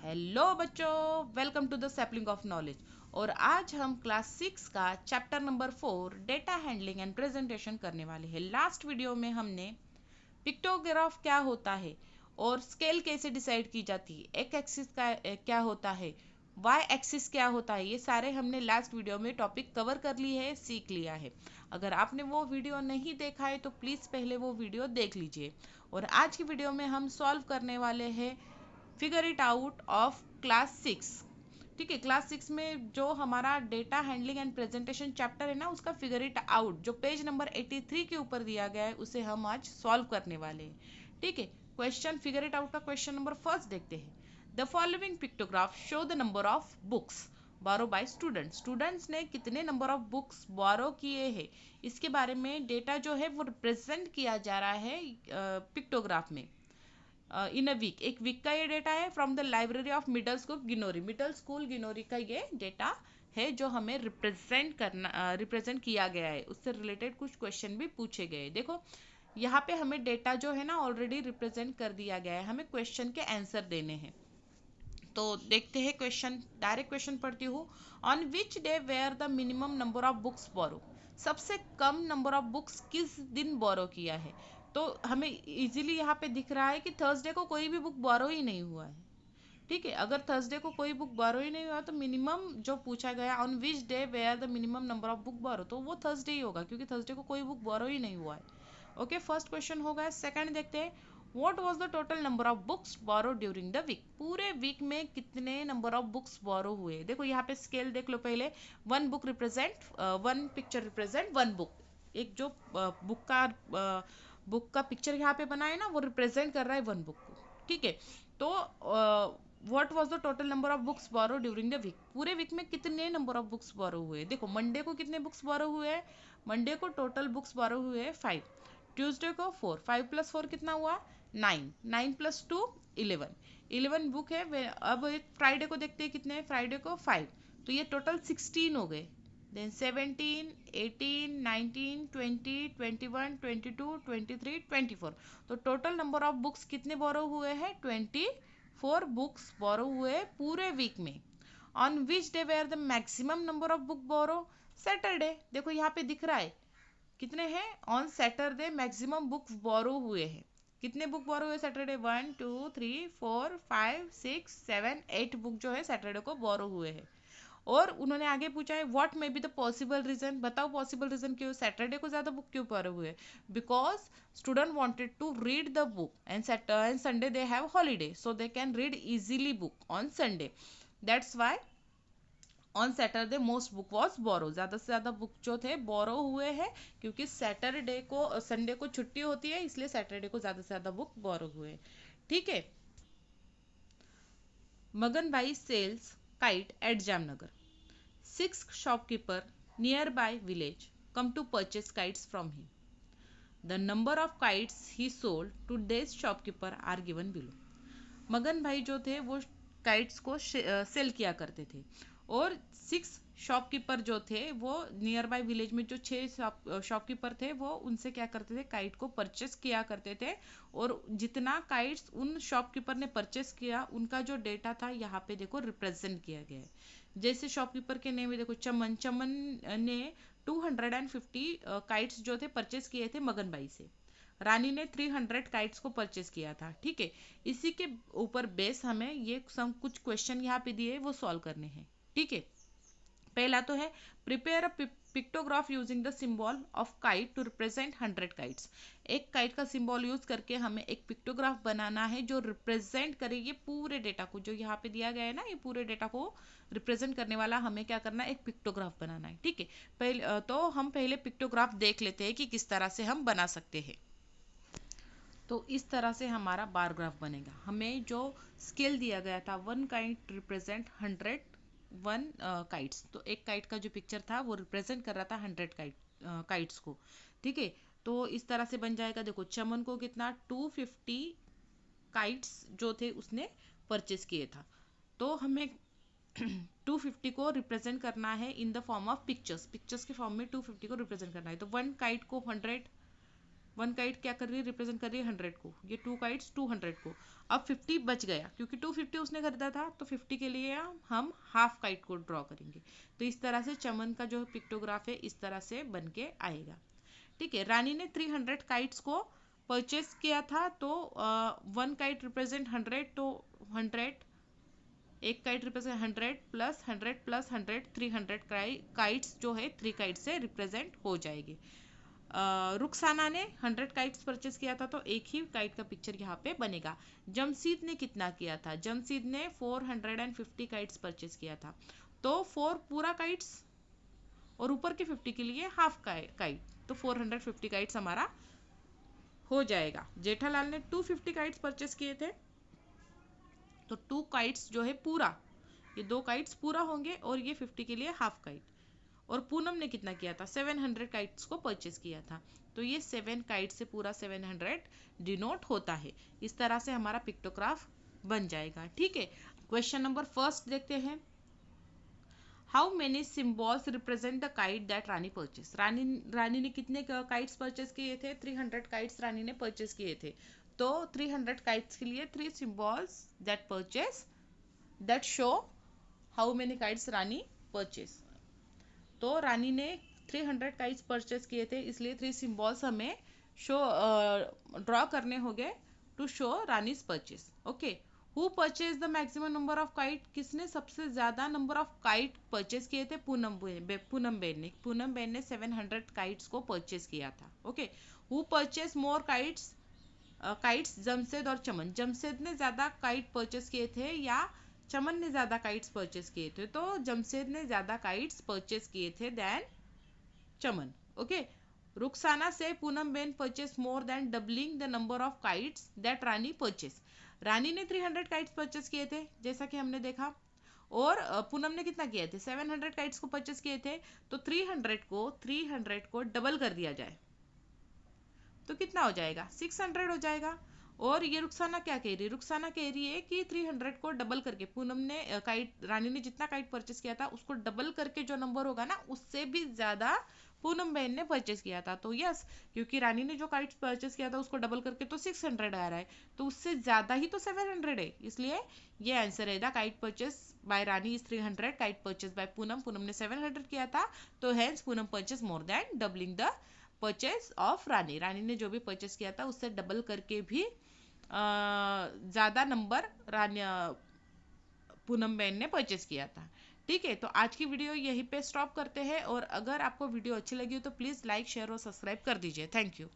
Hello बच्चों, welcome to the sapling of knowledge. और आज हम क्लास 6 का chapter number 4 data handling and presentation करने वाले हैं। लास्ट वीडियो में हमने पिक्टोग्राफ क्या होता है और स्केल कैसे डिसाइड की जाती है, एक एक्सिस का क्या होता है, वाई एक्सिस क्या होता है, ये सारे हमने लास्ट वीडियो में टॉपिक कवर कर लिए है, सीख लिया है। अगर आपने वो वीडियो नहीं देखा है तो प्लीज़ पहले वो वीडियो देख लीजिए। और आज की वीडियो में हम सॉल्व करने वाले हैं figure it out of class 6। ठीक है, क्लास 6 में जो हमारा data handling and presentation chapter है ना, उसका फिगर इट आउट जो पेज नंबर 83 के ऊपर दिया गया है उसे हम आज सॉल्व करने वाले हैं। ठीक है, क्वेश्चन फिगर इट आउट का क्वेश्चन नंबर फर्स्ट देखते हैं। The following pictograph show the number of books borrow by students ने कितने नंबर ऑफ बुक्स बोरो किए हैं, इसके बारे में डेटा जो है वो रिप्रेजेंट किया जा रहा है पिक्टोग्राफ में। इन अ वीक, एक वीक का ये डेटा है from the library of middle school गिनोरी का ये डेटा है जो हमें रिप्रेजेंट किया गया है। उससे रिलेटेड कुछ क्वेश्चन भी पूछे गए। देखो यहाँ पे हमें डेटा जो है ना ऑलरेडी रिप्रेजेंट कर दिया गया है, हमें क्वेश्चन के आंसर देने हैं। तो देखते हैं क्वेश्चन, डायरेक्ट क्वेश्चन पढ़ती हूँ। On which day were the minimum number of books borrow, सबसे कम नंबर ऑफ बुक्स किस दिन बोरो किया है। तो हमें इजीली यहाँ पे दिख रहा है कि थर्सडे को कोई भी बुक बोरो ही नहीं हुआ है। ठीक है, अगर थर्सडे को कोई बुक बोरो ही नहीं हुआ तो मिनिमम जो पूछा गया on which day were the minimum number of book borrow, तो वो थर्सडे ही होगा क्योंकि थर्सडे को कोई बुक बोरो ही नहीं हुआ है। ओके, फर्स्ट क्वेश्चन हो गया। सेकंड देखते हैं, what was the total number of books borrow during the week, पूरे वीक में कितने नंबर ऑफ बुक्स बोरो हुए। देखो यहाँ पे स्केल देख लो पहले, one book represent one picture represent one book. एक जो बुक का पिक्चर यहाँ पे बना है ना, वो रिप्रेजेंट कर रहा है वन बुक को। ठीक है, तो what was the total number of books borrow during the week, पूरे वीक में कितने नंबर ऑफ बुक्स बोरो हुए। देखो मंडे को कितने बुक्स बोरो हुए हैं, मंडे को टोटल बुक्स बोरो हुए हैं 5, ट्यूसडे को 4, 5 प्लस 4 कितना हुआ 9, 9 प्लस 2 11, 11 बुक है अब एक फ्राइडे को देखते हैं कितने, फ्राइडे को 5, तो ये टोटल 16 हो गए। देन 17, 18, 19, 20, 21, 22, 23, 24, तो टोटल नंबर ऑफ बुक्स कितने बोरो हुए हैं 24 बुक्स बोरो हुए पूरे वीक में। On which day were the maximum number of book borrow, Saturday. देखो यहाँ पे दिख रहा है कितने हैं, on Saturday maximum books borrow हुए हैं। कितने बुक बोरो हुए सैटरडे, 1 2 3 4 5 6 7 8 बुक जो है सैटरडे को बोरो हुए हैं। और उन्होंने आगे पूछा है what may be the possible reason, बताओ पॉसिबल रीजन क्यों सैटरडे को ज्यादा बुक क्यों पढ़े हुए। Because student wanted to read the book and Sunday they have holiday so they can read easily book on Sunday, that's why on Saturday most book was borrow, ज़्यादा से ज़्यादा book जो थे बोरो हुए हैं क्योंकि सैटरडे को संडे को छुट्टी होती है, इसलिए सैटरडे को ज़्यादा से ज़्यादा बुक बोरो हुए। ठीक है, मगन भाई sells kite at Jamnagar, 6 shopkeeper nearby village come to purchase kites from him. The number of kites he sold to this shopkeeper are given below. मगन भाई जो थे वो काइट्स को सेल किया करते थे और 6 शॉपकीपर जो थे वो नियर बाय विलेज में जो 6 शॉपकीपर थे वो उनसे क्या करते थे, काइट को परचेस किया करते थे। और जितना काइट्स उन शॉपकीपर ने परचेस किया उनका जो डेटा था यहाँ पे देखो रिप्रेजेंट किया गया है। जैसे शॉपकीपर के नेम में देखो चमन ने 250 काइट्स जो थे परचेस किए थे मगन भाई से, रानी ने 300 काइट्स को परचेस किया था। ठीक है, इसी के ऊपर बेस हमें ये सम कुछ क्वेश्चन यहाँ पे दिए वो सॉल्व करने हैं। ठीक है, पहला तो है prepare a pictograph using the symbol of kite to represent 100 kites, एक काइट का सिंबल यूज करके हमें एक पिक्टोग्राफ बनाना है जो रिप्रेजेंट करे ये पूरे डेटा को, जो यहाँ पे दिया गया है ना ये पूरे डेटा को रिप्रेजेंट करने वाला हमें क्या करना है, एक पिक्टोग्राफ बनाना है। ठीक है, पहले तो हम पहले पिक्टोग्राफ देख लेते हैं कि किस तरह से हम बना सकते हैं। तो इस तरह से हमारा बार ग्राफ बनेगा। हमें जो स्केल दिया गया था 1 काइट रिप्रेजेंट 100 काइट्स, तो एक काइट का जो पिक्चर था वो रिप्रेजेंट कर रहा था 100 काइट्स को। ठीक है, तो इस तरह से बन जाएगा। देखो चमन को कितना 250 काइट्स जो थे उसने परचेस किए था, तो हमें 250 को रिप्रेजेंट करना है in the form of pictures, pictures के फॉर्म में 250 को रिप्रेजेंट करना है। तो 1 काइट को 100 1 काइट क्या कर रही है, रिप्रेजेंट कर रही है 100 को, ये 2 काइट्स 200 को। अब 50 बच गया क्योंकि 250 उसने खरीदा था, तो 50 के लिए हम हाफ काइट को ड्रॉ करेंगे। तो इस तरह से चमन का जो पिक्टोग्राफ है इस तरह से बन के आएगा। ठीक है, रानी ने 300 काइट्स को परचेस किया था, तो 1 काइट रिप्रेजेंट 100, तो 100, एक kite represent 100 plus 100 plus 100, 300 kites जो है 3 काइट से रिप्रेजेंट हो जाएगी। रुखसाना ने 100 काइट्स परचेस किया था, तो एक ही काइट का पिक्चर यहाँ पे बनेगा। जमशीद ने कितना किया था, जमशीद ने 450 काइट्स परचेस किया था, तो 4 पूरा काइट्स और ऊपर के 50 के लिए हाफ काइट, तो 450 काइट्स हमारा हो जाएगा। जेठालाल ने 250 काइट्स परचेस किए थे, तो 2 काइट्स जो है पूरा, ये 2 काइट्स पूरा होंगे और ये 50 के लिए हाफ काइट। और पूनम ने कितना किया था, 700 काइट्स को परचेस किया था, तो ये 7 काइट से पूरा 700 डिनोट होता है। इस तरह से हमारा पिक्टोग्राफ बन जाएगा। ठीक है, क्वेश्चन नंबर फर्स्ट देखते हैं। How many symbols represent the kite that Rani purchase. Rani ने कितने काइट्स परचेस किए थे, 300 काइट्स रानी ने परचेस किए थे, तो 300 काइट्स के लिए 3 symbols that purchase that show how many kites Rani purchase. तो रानी ने 300 काइट्स परचेस किए थे, इसलिए 3 सिम्बॉल्स हमें शो ड्रॉ करने होंगे to show Rani's purchase. Okay, who purchase the maximum number of kite, किसने सबसे ज्यादा नंबर ऑफ काइट परचेस किए थे, पूनम बेन ने 700 काइट्स को परचेस किया था। Okay, who purchase more kites, Jamshed और चमन। जमशेद ने ज्यादा काइट परचेस किए थे या चमन ने ज्यादा काइट्स परचेस किए थे, तो जमशेद ने ज्यादा काइट्स परचेस किए थे देन चमन। ओके, रुखसाना से Poonam ben purchase more than doubling the number of kites that Rani purchase. Rani ने 300 काइट्स परचेस किए थे जैसा कि हमने देखा, और पूनम ने कितना किए थे, 700 काइट्स को परचेस किए थे, तो 300 को डबल कर दिया जाए तो कितना हो जाएगा, 600 हो जाएगा। और ये रुखसाना क्या कह रही है, रुखसाना कह रही है कि 300 को डबल करके, पूनम ने रानी ने जितना काइट परचेस किया था उसको डबल करके जो नंबर होगा ना उससे भी ज्यादा पूनम बहन ने परचेस किया था। तो यस, क्योंकि रानी ने जो काइट परचेस किया था उसको डबल करके तो 600 आ रहा है, तो उससे ज्यादा ही तो 700 है, इसलिए ये आंसर है। The kite purchase by Rani is 300, kite purchase by Poonam ने 700 किया था, तो hence Poonam purchase more than doubling the purchase of Rani ने जो भी परचेस किया था उससे डबल करके भी ज्यादा नंबर पूनम बहन ने परचेस किया था। ठीक है, तो आज की वीडियो यहीं पे स्टॉप करते हैं, और अगर आपको वीडियो अच्छी लगी हो तो प्लीज लाइक, शेयर और सब्सक्राइब कर दीजिए। Thank you.